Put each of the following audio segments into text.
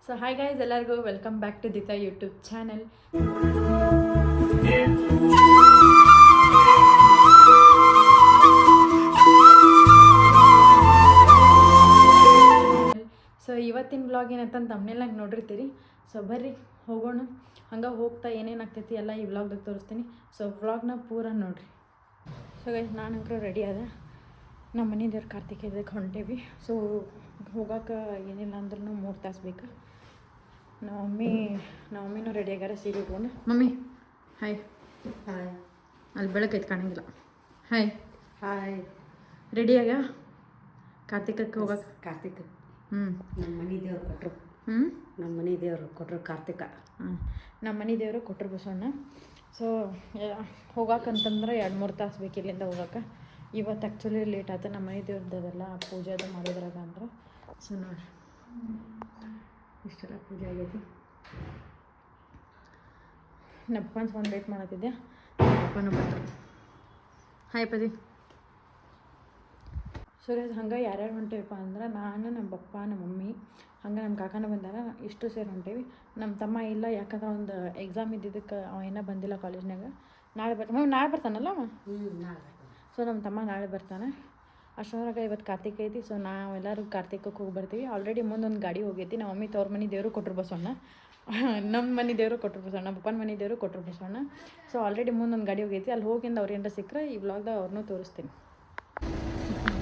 So hi guys, ಎಲ್ಲರಿಗೂ welcome back to ದಿತಾ YouTube channel. So ಇವತ್ತಿನ ವ್ಲಾಗ್ ಏನಂತಂದು ತಮ್ಮನೇಲಾಗ ನೋಡಿರ್ತೀರಿ. ಸೊ ಬರ್ರಿ ಹೋಗೋಣ, ಹಂಗೆ ಹೋಗ್ತಾ ಏನೇನಾಗ್ತೈತಿ ಎಲ್ಲ ಈ ವ್ಲಾಗ್ದಾಗ ತೋರಿಸ್ತೀನಿ. ಸೊ ವ್ಲಾಗ್ನ ಪೂರ ನೋಡಿರಿ. ಸೊ ಗೈಸ್, ನಾನಂಕರೂ ರೆಡಿ ಆದ, ನಮ್ಮ ಮನೆ ದೇವ್ರ ಕಾರ್ತಿಕೇಯಕ್ಕೆ ಹೊಂಟೇವಿ. ಸೊ ಹೋಗೋಕೆ ಏನಿಲ್ಲ ಅಂದ್ರೂ 3 ತಾಸು ಬೇಕು. ನಮ್ಮ ಮಮ್ಮಿನೂ ರೆಡಿ ಆಗ್ಯಾರ ಸೀರೆ ಉಟ್ಕೊಂಡು. Mummy hi. ಹಾಯ್. ಅಲ್ಲಿ ಬೆಳಕೈತೆ ಕಾಣಂಗಿಲ್ಲ. Hi hi. ರೆಡಿ ಆಗ್ಯಾ ಕಾರ್ತಿಕಕ್ಕೆ ಹೋಗಕ್ಕೆ? ಕಾರ್ತಿಕ್ ನಮ್ಮ ಮನೆ ದೇವ್ರು ಕೊಟ್ಟರು. ನಮ್ಮ ಮನೆ ದೇವರು ಕೊಟ್ಟರು ಕಾರ್ತಿಕ. ನಮ್ಮ ಮನೆ ದೇವರು ಕೊಟ್ಟರು ಬಸವಣ್ಣ. ಸೊ ಹೋಗಕ್ಕಂತಂದ್ರೆ 2-3 ತಾಸು ಬೇಕು ಇಲ್ಲಿಂದ ಹೋಗಕ್ಕೆ. ಇವತ್ತು ಆ್ಯಕ್ಚುಲಿ ಲೇಟ್ ಆಯ್ತು, ನಮ್ಮ ಮನೆ ದೇವ್ರದ್ದೆಲ್ಲ ಪೂಜೆ ಅದು ಮಾಡಿದ್ರಾಗ ಅಂದ್ರೆ. ಸೊ ನೋಡಿರಿ, ಇಷ್ಟೆಲ್ಲ ಪೂಜೆ ಆಗೈತಿ. ನಪ್ಪನ್ಸ್ ಒಂದು ವೇಟ್ ಮಾಡತ್ತಿದ್ದೆ, ನಪ್ಪನೂ ಬರ್ತಾರೆ. ಹಾಯ್ ಪದಿ. ಸುರೇಶ್ ಹಂಗೆ ಯಾರ್ಯಾರು ಹೊಂಟೇವಪ್ಪ ಅಂದ್ರೆ ನಾನು, ನಮ್ಮ ಪಪ್ಪ, ನಮ್ಮ ಮಮ್ಮಿ, ಹಂಗೆ ನಮ್ಮ ಕಾಕನ ಬಂದಾರ. ಇಷ್ಟು ಸೇರಿ ಹೊಂಟೇವಿ. ನಮ್ಮ ತಮ್ಮ ಇಲ್ಲ, ಯಾಕಂದ್ರೆ ಒಂದು ಎಕ್ಸಾಮ್ ಇದ್ದಿದ್ದಕ್ಕೆ ಅವ ಏನೋ ಬಂದಿಲ್ಲ ಕಾಲೇಜ್ನಾಗ. ನಾಳೆ ಬರ್ತಾನಲ್ಲ ಅವ. ಸೊ ನಮ್ಮ ತಮ್ಮ ನಾಳೆ ಬರ್ತಾನೆ. ಅಷ್ಟೊಂದ್ರಾಗ ಇವತ್ತು ಕಾರ್ತಿಕ್ ಐತಿ. ಸೊ ನಾವೆಲ್ಲರೂ ಕಾರ್ತಿಕಕ್ಕೆ ಹೋಗಿ ಬರ್ತೀವಿ. ಆಲ್ರೆಡಿ ಮುಂದೊಂದು ಗಾಡಿ ಹೋಗೈತಿ. ನಮ್ಮ ಮಮ್ಮಿ ತವ್ರ ಮನೆ ದೇವರು ಕೊಟ್ಟರು ಬಸವಣ್ಣ, ನಮ್ಮ ಮನೆ ದೇವರು ಕೊಟ್ಟರು ಬಸವಣ್ಣ, ಪಪ್ಪನ ಮನೆ ದೇವರು ಕೊಟ್ಟರು ಬಸವಣ್ಣ. ಸೊ ಆಲ್ರೆಡಿ ಮುಂದೊಂದು ಗಾಡಿ ಹೋಗೈತಿ. ಅಲ್ಲಿ ಹೋಗಿಂದ ಅವ್ರು ಏನಾರ ಸಿಕ್ಕರೆ ಈ ವ್ಲಾಗ್ದಾಗ ಅವ್ರನ್ನೂ ತೋರಿಸ್ತೀನಿ.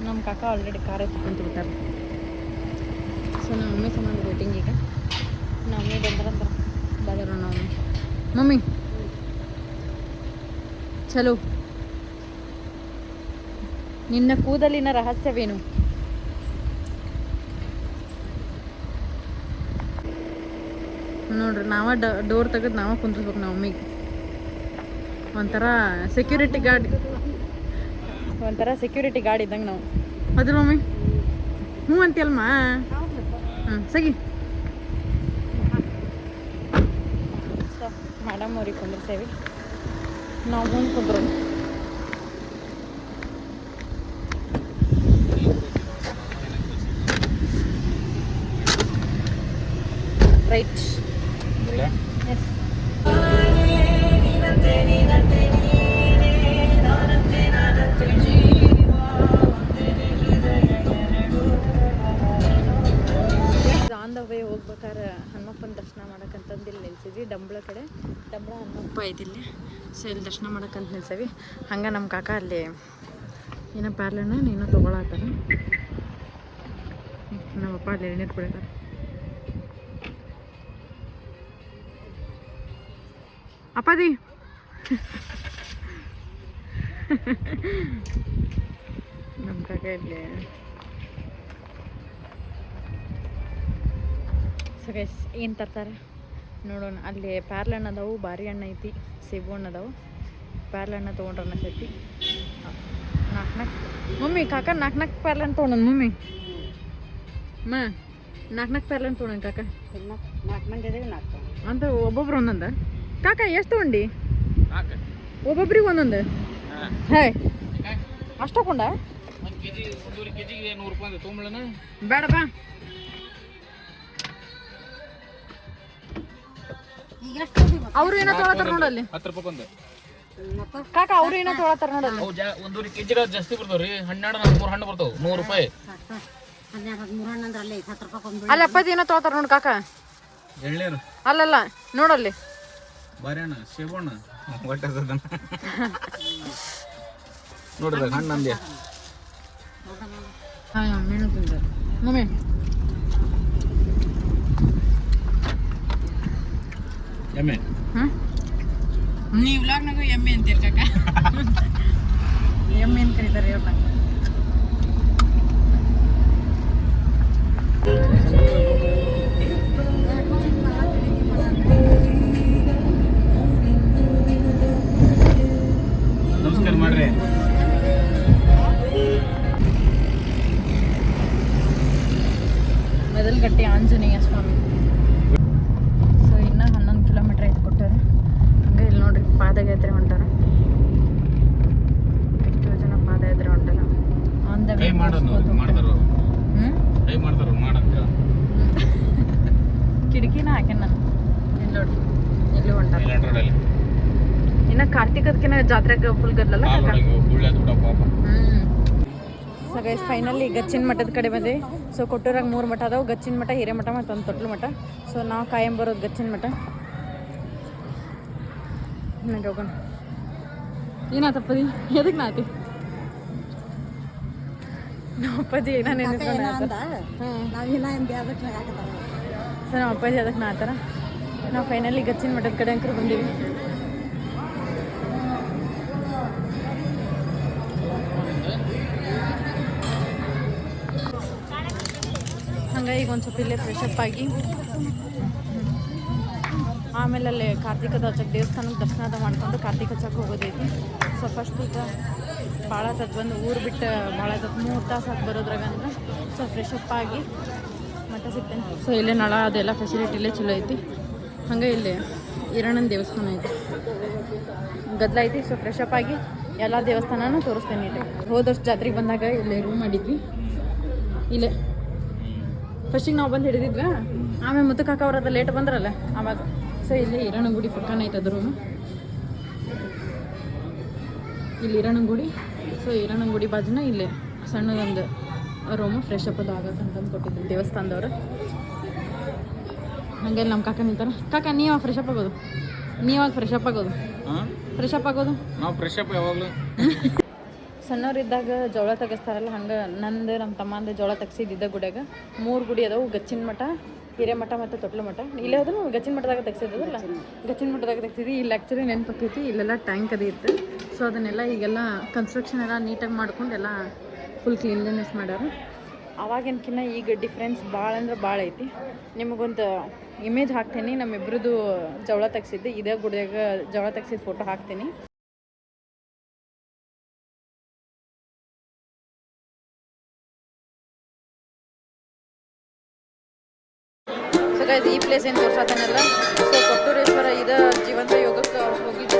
ನಮ್ಮ ಕಾಕ ಆಲ್ರೆಡಿ ಕಾರ್ ಎತ್ಕೊಂತಿರ್ತಾರೆ. ಸೊ ನಮ್ಮ ಮಮ್ಮಿ ಸಂಬಂಧ ವೇಟಿಂಗ್. ಈಗ ನಮ್ಮ ಮಮ್ಮಿ ಬಂದ್ರಂತ ಬಾದಾರ ನಾವು. ಮಮ್ಮಿ ಚಲೋ, ನಿನ್ನ ಕೂದಲಿನ ರಹಸ್ಯವೇನು? ನೋಡ್ರಿ, ನಾವ ಡೋರ್ ತೆಗೆದು ನಾವ ಕುಂದ್ರಿಸ್ಬೇಕು ನಮ್ಮ ಮಮ್ಮಿಗೆ. ಒಂಥರ ಸೆಕ್ಯೂರಿಟಿ ಗಾರ್ಡ್ ಇದ್ದಂಗೆ ನಾವು. ಅದ್ರ ಮಮ್ಮಿ ಹ್ಞೂ ಅಂತೀಯಲ್ಮ. ಸಗಿ. ಸೊ ಮೇಡಮ್ ಅವ್ರಿಗೆ ಕುಂದಿರ್ತೇವೆ ನಾವು. ಮುಂದೆ ಕುಂದ್ರು right. Yes. On the way ಹೋಗ್ಬೇಕಾದ್ರೆ ಹನುಮಪ್ಪನ ದರ್ಶನ ಮಾಡಕ್ಕಂತಂದು ಇಲ್ಲಿ ನಿಲ್ಸಿದ್ವಿ. ಡಂಬಳ ಹನುಮಪ್ಪ ಐತಿಲ್ಲಿ. ಸೊ ಇಲ್ಲಿ ದರ್ಶನ ಮಾಡಕ್ಕಂತ ನಿಲ್ಸೇವಿ. ಹಂಗೆ ನಮ್ಮ ಕಾಕ ಅಲ್ಲಿ ಏನೋ ಪ್ಯಾರ್ಲನ್ನ ನೀನು ತೊಗೊಳತ್ತಾರ. ನಮ್ಮಪ್ಪ ಅಲ್ಲಿ ಎಣ್ಣೀರು ಕುಡಿತಾರೆ. ಅಪ್ಪಾದಿ ನಮ್ಮ ಕಾಕ ಇಲ್ಲಿ. ಸೊ ಗೈಸ್, ಏನು ತರ್ತಾರೆ ನೋಡೋಣ. ಅಲ್ಲಿ ಪ್ಯಾರ್ಲೆ ಹಣ್ಣು ಅದಾವು, ಬಾರಿ ಹಣ್ಣು ಐತಿ, ಸೇಬು ಹಣ್ಣು ಅದಾವು. ಪ್ಯಾರ್ಲೆ ಹಣ್ಣು ತೊಗೊಂಡ್ರೆ ಅನ್ನಿಸೈತಿ. 4 ಮಮ್ಮಿ ಕಾಕ 4 ಪ್ಯಾರ್ಲೆ ಹಣ್ಣು ತೊಗೊಂಡು ಮಮ್ಮಿ. 4 ಪ್ಯಾರ್ಲೆ ಹಣ್ಣು ತೊಗೊಂಡು ಕಾಕ. 4 ಮಂದಿ ಇದೇವಿ, 4 ಅಂತ ಒಬ್ಬೊಬ್ರು ಒಂದೊಂದು. ಕಾಕ ಎಷ್ಟು ತೊಗೊಂಡು? ಒಬ್ಬೊಬ್ರಿಗೆ ಒಂದೊಂದು. ಹಾಯ್, ಅಷ್ಟು ತಗೊಂಡ? ಬೇಡ ಬಾ. ಅವ್ರು ಏನೋ ತೊಗೊಳತ್ತಾರ ನೋಡಲ್ಲಿ. 10 ರೂಪಾಯಿ ಕಾಕ ಅವ್ರು ಏನೋ ತೊಗೊಳತ್ತಾರ ನೋಡಲ್ಲಿ. 1 ಕೆಜಿ ಜಾಸ್ತಿ ಬರ್ತಾವ್ರಿ. 12 3 ಹಣ್ಣು ಬರ್ತಾವ 100 ರೂಪಾಯಿ. ಅಲ್ಲಿ ಅಪ್ಪಾಜಿ ಏನೋ ತೊಗೊತಾರ ನೋಡಿ ಕಾಕ. ಎಳ್ನೀರು ಅಲ್ಲಲ್ಲ ನೋಡಲ್ಲಿ. ಬಾರೆಹಣ್ಣು, ಸೇಬಣ್ಣ, ನೋಡ್ರಿ ಹಣ್ಣು ಅಂದ್ಯ. ಮಮ್ಮಿ ಎಮ್ಮೆ. ನೀವು ವ್ಲಾಗ್ನಾಗ ಎಮ್ಮೆ ಅಂತೀರಿ ಕಾಕ. ಎಮ್ಮೆ ಅಂತ ಕರೀತಾರೆ ಇವ್ರನ್ನ. ನಮಸ್ಕಾರ ಮಾಡ್ರಿ. ಮೆದಲ್ಗಟ್ಟಿ ಆಂಜನೇಯ ಸ್ವಾಮಿ. ಸೊ ಇನ್ನೂ 11 ಕಿಲೋಮೀಟ್ರ್ ಐತೆ ಕೊಟ್ಟಾರೆ. ಹಂಗೆ ಇಲ್ಲಿ ನೋಡ್ರಿ, ಪಾದಯಾತ್ರೆ ಹೊಂಟಾರ. ಎಷ್ಟೋ ಜನ ಪಾದಯಾತ್ರೆ ಹೊಂಟಾರ. ಆನ್ ದ ವೇ ಮಾಡ್ತಾರ. ಕೀನ ಹಾಕ್ಯಾನ ನಾನು ಇಲ್ಲಿ ನೋಡಿ ಇಲ್ಲಿ ಹೊಂಟ ರೋಡಲ್ಲಿ ಇನ್ನು ಕಾರ್ತಿಕದಕಿನ ಜಾತ್ರೆಗೆ ಫುಲ್ ಗದ್ದಲಲ್ಲ ಸೊ ಗೈಸ್ ಫೈನಲಿ ಗಚ್ಚಿನ ಮಠದ ಕಡೆ ಬಂದೆ ಸೊ ಕೊಟ್ಟೂರಾಗ 3 ಮಠ ಅದಾವೆ ಗಚ್ಚಿನ ಮಠ ಹಿರೇಮಠ ಮತ್ತು ಒಂದು ತೊಟ್ಲು ಮಠ ಸೊ ನಾವು ಕಾಯಂ ಬರೋದು ಗಚ್ಚಿನ ಮಠ ನೋಡಿ ಹೋಗೋಣ ಏನಾತಪ್ಪದಿ ಎದಕ್ಕೆ ನಾತಿ ನಮ್ಮ ಅಪ್ಪಾಜಿ ಏನೋ ನೆನೆಸ್ಕೊಂಡು ಸೊ ನಮ್ಮ ಅಪ್ಪಾಜಿ ಅದಕ್ಕೆ ನಾತಾರ ನಾವು ಫೈನಲಿ ಗಚ್ಚಿನ ಮಠದ ಕಡೆ ಅಂಕರು ಬಂದೀವಿ ಹಂಗಾಗಿ ಈಗ ಒಂದು ಸ್ವಲ್ಪ ಇಲ್ಲೇ ಫ್ರೆಶಪ್ ಆಗಿ ಆಮೇಲೆ ಅಲ್ಲೇ ಕಾರ್ತಿಕದ ಹಚ್ಚಕ್ಕೆ ದೇವಸ್ಥಾನಕ್ಕೆ ದರ್ಶನ ಮಾಡ್ಕೊಂಡು ಕಾರ್ತಿಕ ಹಚ್ಚಕ್ಕೆ ಹೋಗೋದೈತಿ ಸೊ ಫಸ್ಟ್ ಈಗ ಭಾಳ ತತ್ ಬಂದು ಊರು ಬಿಟ್ಟು ಭಾಳ ತತ್ 3 ತಾಸು ಹಾಕಿ ಬರೋದ್ರಾಗ ಅಂದ್ರೆ ಸೊ ಫ್ರೆಶಪ್ ಆಗಿ ಮಠ ಸಿಗ್ತೇನೆ ಸೊ ಇಲ್ಲೇ ನಳ ಅದೆಲ್ಲ ಫೆಸಿಲಿಟಿ ಇಲ್ಲೇ ಚಲೋ ಐತಿ ಹಂಗೆ ಇಲ್ಲಿ ಈರಣ್ಣನ ದೇವಸ್ಥಾನ ಐತಿ ಗದ್ದಲ ಐತಿ ಸೊ ಫ್ರೆಶಪ್ ಆಗಿ ಎಲ್ಲ ದೇವಸ್ಥಾನನೂ ತೋರಿಸ್ತೇನೆ ಇಲ್ಲಿ ಹೋದ ವರ್ಷ ಜಾತ್ರೆಗೆ ಬಂದಾಗ ಇಲ್ಲೇ ರೂಮ್ ಮಾಡಿದ್ವಿ ಇಲ್ಲೇ ಫಸ್ಟಿಗೆ ನಾವು ಬಂದು ಹಿಡಿದಿದ್ವಿ ಆಮೇಲೆ ಮುತ್ತಕ್ಕೆ ಹಾಕೋರದ ಲೇಟ್ ಬಂದ್ರಲ್ಲ ಆವಾಗ ಸೊ ಇಲ್ಲಿ ಈರಣ್ಣ ಗುಡಿ ಪಕ್ಕನ ಐತೆ ಅದು ರೂಮು ಇಲ್ಲಿ ಈರಣ್ಣ ಗುಡಿ ಸೊ ಈರಣ್ಣ ಗುಡಿ ಬಾಜುನ ಇಲ್ಲಿ ಸಣ್ಣದೊಂದು ರೂಮು ಫ್ರೆಶ್ ಅಪ್ ಅದು ಆಗತ್ತಂತಂದು ಕೊಟ್ಟಿದ್ದು ದೇವಸ್ಥಾನದವ್ರು ಹಾಗೆ ನಮ್ಮ ಕಾಕ ನಿಂತಾರೆ ಕಾಕ ನೀವಾಗ ಫ್ರೆಶ್ ಅಪ್ ಆಗೋದು ನೀವಾಗ ಫ್ರೆಶ್ ಅಪ್ ಆಗೋದು ಫ್ರೆಶ್ ಅಪ್ ಆಗೋದು ನಾವು ಫ್ರೆಶ್ ಅಪ್ ಯಾವಾಗಲೂ ಸಣ್ಣವ್ರಿದ್ದಾಗ ಜೋಳ ತೆಗಿಸ್ತಾರಲ್ಲ ಹಂಗೆ ನಂದು ನಮ್ಮ ತಮ್ಮಂದು ಜೋಳ ತೆಗ್ಸಿದ್ದ ಗುಡಿಯಾಗ 3 ಗುಡಿ ಅದಾವು ಗಚ್ಚಿನ ಮಠ ಹಿರೇಮಠ ಮತ್ತು ತೊಟ್ಲು ಮಠ ಇಲ್ಲೇ ಹೋದ್ರು ಗಚ್ಚಿನ ಮಠದಾಗ ತೆಗ್ಸಿದ್ದಲ್ಲ ಗಚ್ಚಿನ ಮಠದಾಗ ತೆಗ್ಸಿದ್ವಿ ಇಲ್ಲಿ ಆ್ಯಕ್ಚುಲಿ ನೆನಪಕ್ಕೈತಿ ಇಲ್ಲೆಲ್ಲ ಟ್ಯಾಂಕ್ ಅದು ಇತ್ತು ಸೊ ಅದನ್ನೆಲ್ಲ ಈಗೆಲ್ಲ ಕನ್ಸ್ಟ್ರಕ್ಷನ್ ಎಲ್ಲ ನೀಟಾಗಿ ಮಾಡ್ಕೊಂಡು ಎಲ್ಲ ಫುಲ್ ಕ್ಲೀನ್ಲಿನೆಸ್ ಮಾಡ್ಯಾರ ಅವಾಗಿನಕಿನ್ನ ಈಗ ಡಿಫ್ರೆನ್ಸ್ ಭಾಳ ಅಂದ್ರೆ ಭಾಳ ಐತಿ ನಿಮಗೊಂದು ಇಮೇಜ್ ಹಾಕ್ತೀನಿ ನಮ್ಮಿಬ್ರದ್ದು ಜವಳ ತೆಗ್ಸಿದ್ದು ಇದೇ ಗುಡಿಯಾಗ ಜವಳ ತೆಗ್ಸಿದ ಫೋಟೋ ಹಾಕ್ತೀನಿ ಸೊ ಗೈಸ್ ಈ ಪ್ಲೇಸ್ ಏನು ತೋರ್ಸತ್ತಾನಲ್ಲ ಸೊ ಕೊಟ್ಟೂರೇಶ್ವರ ಇದು ಜೀವಂತ ಯೋಗಕ್ಕೆ ಹೋಗಿದ್ದು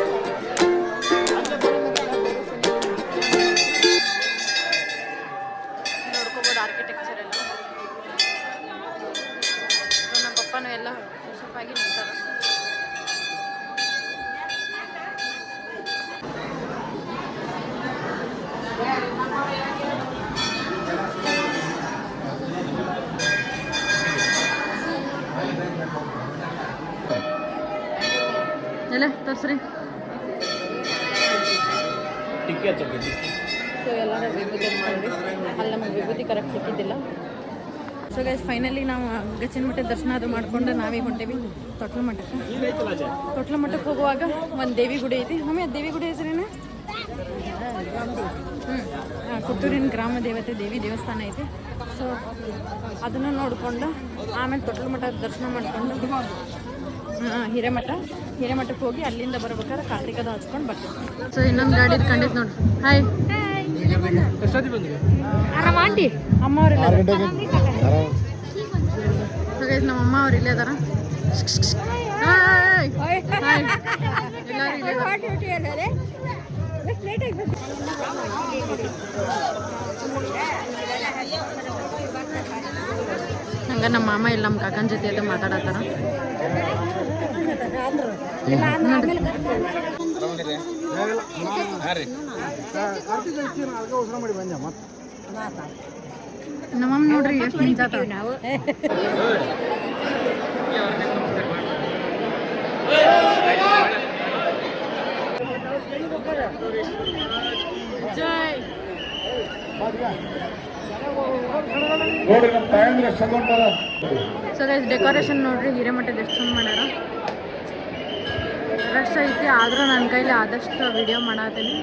ನೋಡ್ಕೋಬೋದು ಆರ್ಕಿಟೆಕ್ಚರ್ ಎಲ್ಲ ಸೊ ನಮ್ಮ ಪಪ್ಪನೂ ಎಲ್ಲ ಫ್ರೆಶಪ್ ಆಗಿ ನಿಂತಾರ ಎಲ್ಲ ತರ್ಸ್ರಿ ಸೊ ಎಲ್ಲರೂ ವಿಭೂತಿ ಹಚ್ಕೊಂಡ್ವಿ ಅಲ್ಲಿ ನಮಗೆ ವಿಭೂತಿ ಕರೆಕ್ಟ್ ಸಿಕ್ಕಿದ್ದಿಲ್ಲ ಸೊ ಗೈಸ್ ಫೈನಲಿ ನಾವು ಗಚ್ಚಿನ ಮಠದ ದರ್ಶನ ಅದು ಮಾಡ್ಕೊಂಡು ನಾವೇ ಹೊಂಟೇವಿ ತೊಟ್ಲು ಮಠಕ್ಕೆ ಹೋಗುವಾಗ ಒಂದು ದೇವಿ ಗುಡಿ ಐತಿ ಮಮ್ಮಿ ಅದು ದೇವಿ ಗುಡಿ ಹೆಸರೇನು ಕೊಟ್ಟೂರಿನ ಗ್ರಾಮ ದೇವತೆ ದೇವಿ ದೇವಸ್ಥಾನ ಐತಿ ಸೊ ಅದನ್ನು ನೋಡಿಕೊಂಡು ಆಮೇಲೆ ತೊಟ್ಲು ಮಠದ ದರ್ಶನ ಮಾಡಿಕೊಂಡು ಹಿರೇಮಠಕ್ಕೆ ಹೋಗಿ ಅಲ್ಲಿಂದ ಬರ್ಬೇಕಾದ್ರೆ ಕಾರ್ತಿಕದ ಹಚ್ಕೊಂಡು ಬರ್ತೀವಿ ಸೊ ಇನ್ನೊಂದು ಗಾಡಿ ಕಂಡಿದ್ದು ನೋಡ್ರಿ ಹಾಯ್ ಆರಾಮ ಆಂಟಿ ಅಮ್ಮ ಅವರೆಲ್ಲ ನಮ್ಮ ಅಮ್ಮ ಅವ್ರು ಇಲ್ಲೇ ಅದಾರ ಹಂಗ ನಮ್ಮ ಮಾಮ ಇಲ್ಲ ನಮ್ಮ ಕಾಕನ ಜೊತೆ ಅದು ಮಾತಾಡತ್ತಾರ ನಮ್ಮಮ್ಮ ನೋಡ್ರಿ ಎಷ್ಟು ನಿಂತಾತ ನಾವು ಜೈ ಸೊ ಗೈಸ್ ಡೆಕೋರೇಷನ್ ನೋಡ್ರಿ ಹಿರೇಮಠದ ಎಷ್ಟು ಚಂದ ಮಾಡ್ಯಾರ ರಶ್ ಐತಿ ಆದರೂ ನನ್ನ ಕೈಲಿ ಆದಷ್ಟು ವಿಡಿಯೋ ಮಾಡತ್ತೀನಿ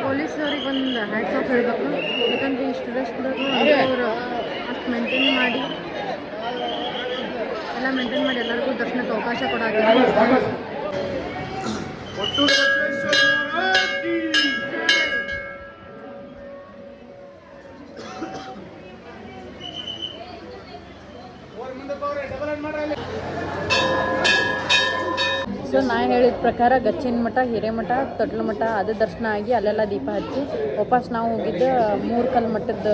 ಪೊಲೀಸವ್ರಿಗೆ ಒಂದು ಹ್ಯಾಟ್ಸ್ ಆಫ್ ಹೇಳಬೇಕು ಯಾಕಂದರೆ ಇಷ್ಟು ರಶ್ದಾಗ ಅವರು ಅಷ್ಟು ಮೇಂಟೈನ್ ಮಾಡಿ ಎಲ್ಲ ಮೇಂಟೈನ್ ಮಾಡಿ ಎಲ್ಲರಿಗೂ ದರ್ಶನಕ್ಕೆ ಅವಕಾಶ ಕೊಡೋದು ಸೊ ನಾ ಹೇಳಿದ ಪ್ರಕಾರ ಗಚ್ಚಿನ ಮಠ ಹಿರೇಮಠ ತೊಟ್ಲು ಮಠ ಅದು ದರ್ಶನ ಆಗಿ ಅಲ್ಲೆಲ್ಲ ದೀಪ ಹಚ್ಚಿ ವಾಪಸ್ ನಾವು ಹೋಗಿದ್ದು ಮೂರ್ಕಲ್ ಮಠದ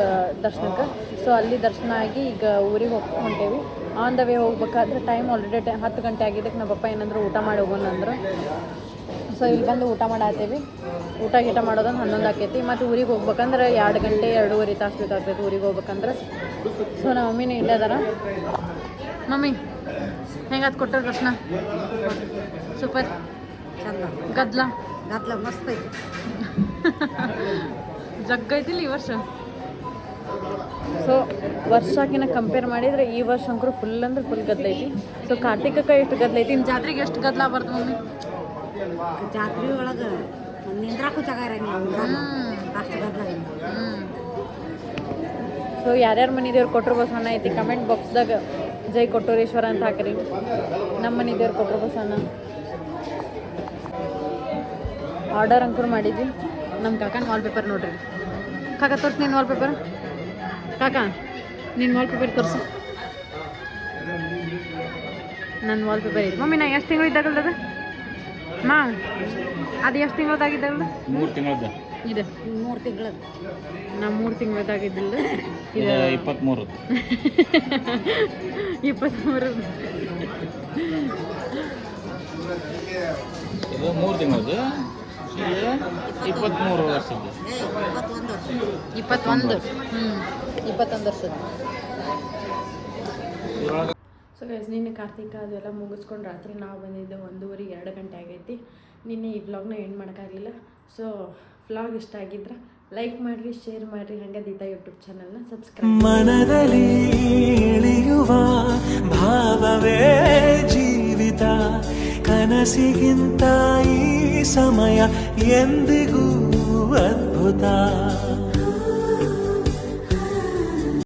ದರ್ಶನಕ್ಕೆ. ಸೊ ಅಲ್ಲಿ ದರ್ಶನ ಆಗಿ ಈಗ ಊರಿಗೆ ಹೊಂಟೇವಿ. ಆನ್ ದ ವೇ ಹೋಗ್ಬೇಕಾದ್ರೆ ಟೈಮ್ ಆಲ್ರೆಡಿ 10 ಗಂಟೆ ಆಗಿದ್ದಕ್ಕೆ ನಮ್ಮ ಪಪ್ಪ ಏನಂದ್ರು ಊಟ ಮಾಡಿ ಹೋಗೋಣ ಅಂದರು. ಸೊ ಇಲ್ಲಿ ಬಂದು ಊಟ ಮಾಡಾತೀವಿ. ಊಟ ಗೀಟ ಮಾಡೋದೊಂದು 11 ಆಕೈತಿ. ಮತ್ತು ಊರಿಗೆ ಹೋಗ್ಬೇಕಂದ್ರೆ 2 ಗಂಟೆ 2.5 ತಾಸು ಬೇಕಾಗ್ತೈತಿ ಊರಿಗೆ ಹೋಗ್ಬೇಕಂದ್ರೆ. ಸೊ ನಮ್ಮ ಮಮ್ಮಿನೂ ಇಲ್ಲೇ ಅದಾರ. ಮಮ್ಮಿ ಹೆಂಗಾತ್ ಕೊಟ್ಟರು ದರ್ಶನ? ಸೂಪರ್. ಚಂದ ಗದ್ಲ ಗದ್ಲ ಮಸ್ತ್ ಐತಿ. ಜಗ್ಗೈತಿಲ್ಲ ಈ ವರ್ಷ. ಸೊ ವರ್ಷಕ್ಕಿಂತ ಕಂಪೇರ್ ಮಾಡಿದರೆ ಈ ವರ್ಷ ಅಂಕರು ಫುಲ್ ಅಂದ್ರೆ ಫುಲ್ ಗದ್ಲೈತಿ. ಸೊ ಕಾರ್ತಿಕಕ್ಕೆ ಎಷ್ಟು ಗದ್ಲೈತಿ, ನಿಮ್ಮ ಜಾತ್ರೆಗೆ ಎಷ್ಟು ಗದ್ಲ ಬರ್ದು ಮಮ್ಮಿ? ಜಾತ್ರೆ ಒಳಗೆ ನಿಂದ್ರಾಕು ಜಾಗ ಇರಂಗಿಲ್ಲ, ಅಷ್ಟು ಗದ್ಲ ಐತಿ. ಸೊ ಯಾರ್ಯಾರ ಮನೆ ದೇವ್ರು ಕೊಟ್ಟರು ಬಸವಣ್ಣ ಐತಿ ಕಮೆಂಟ್ ಬಾಕ್ಸ್ದಾಗ ಜೈ ಕೊಟ್ಟೂರೇಶ್ವರ ಅಂತ ಹಾಕ್ರಿ. ನಮ್ಮ ಮನೆ ದೇವ್ರು ಕೊಟ್ಟರು ಬಸವಣ್ಣ ಆರ್ಡರ್ ಅಂಕರು ಮಾಡಿದ್ವಿ. ನಮ್ಮ ಕಾಕನ ವಾಲ್ಪೇಪರ್ ನೋಡ್ರಿ. ಕಾಕ ತೋರಿಸಿ ನಿನ್ನ ವಾಲ್ಪೇಪರ್. ಕಾಕ ನಿನ್ನ ವಾಲ್ಪೇಪರ್ ತೋರಿಸಿ. ನನ್ನ ವಾಲ್ಪೇಪರ್ ಐತಿ. ಮಮ್ಮಿ ನಾ ಎಷ್ಟು ತಿಂಗಳು ಇದ್ದಾಗಲ್ದ ಮಾ ಅದು ಎಷ್ಟು ತಿಂಗಳದಾಗಿದ್ದಾಗಲ್ಲ? 3 ತಿಂಗಳದ ಇದೆ. 3 ತಿಂಗಳು ನಾ 3 ತಿಂಗಳದಾಗಿದ್ದಿಲ್ಲ. ಇದು 23 23 ಇದು 3 ತಿಂಗಳದು. ಇದು 23 ವರ್ಷದ್ದು. 21 ವರ್ಷ. 21 ವರ್ಷದ. ಸೊ ಗೈಸ್ ನಿನ್ನೆ ಕಾರ್ತಿಕ ಅದೆಲ್ಲ ಮುಗಿಸ್ಕೊಂಡು ರಾತ್ರಿ ನಾವು ಬಂದಿದ್ದೆ 1:30-2 ಗಂಟೆ ಆಗೈತಿ. ನಿನ್ನೆ ಈ ವ್ಲಾಗ್ನ ಎಂಡ್ ಮಾಡೋಕ್ಕಾಗಲಿಲ್ಲ. ಸೊ ವ್ಲಾಗ್ ಇಷ್ಟ ಆಗಿದ್ರೆ ಲೈಕ್ ಮಾಡಿರಿ, ಶೇರ್ ಮಾಡಿರಿ, ಹಾಗೆ ದೀತಾ ಯೂಟ್ಯೂಬ್ ಚಾನಲ್ನ ಸಬ್ಸ್ಕ್ರೈಬ್. ಮನದಲ್ಲಿ ಇಳಿಯುವ ಭಾವವೇ ಜೀವಿತ, ಕನಸಿಗಿಂತ ಈ ಸಮಯ ಎಂದಿಗೂ ಅದ್ಭುತ.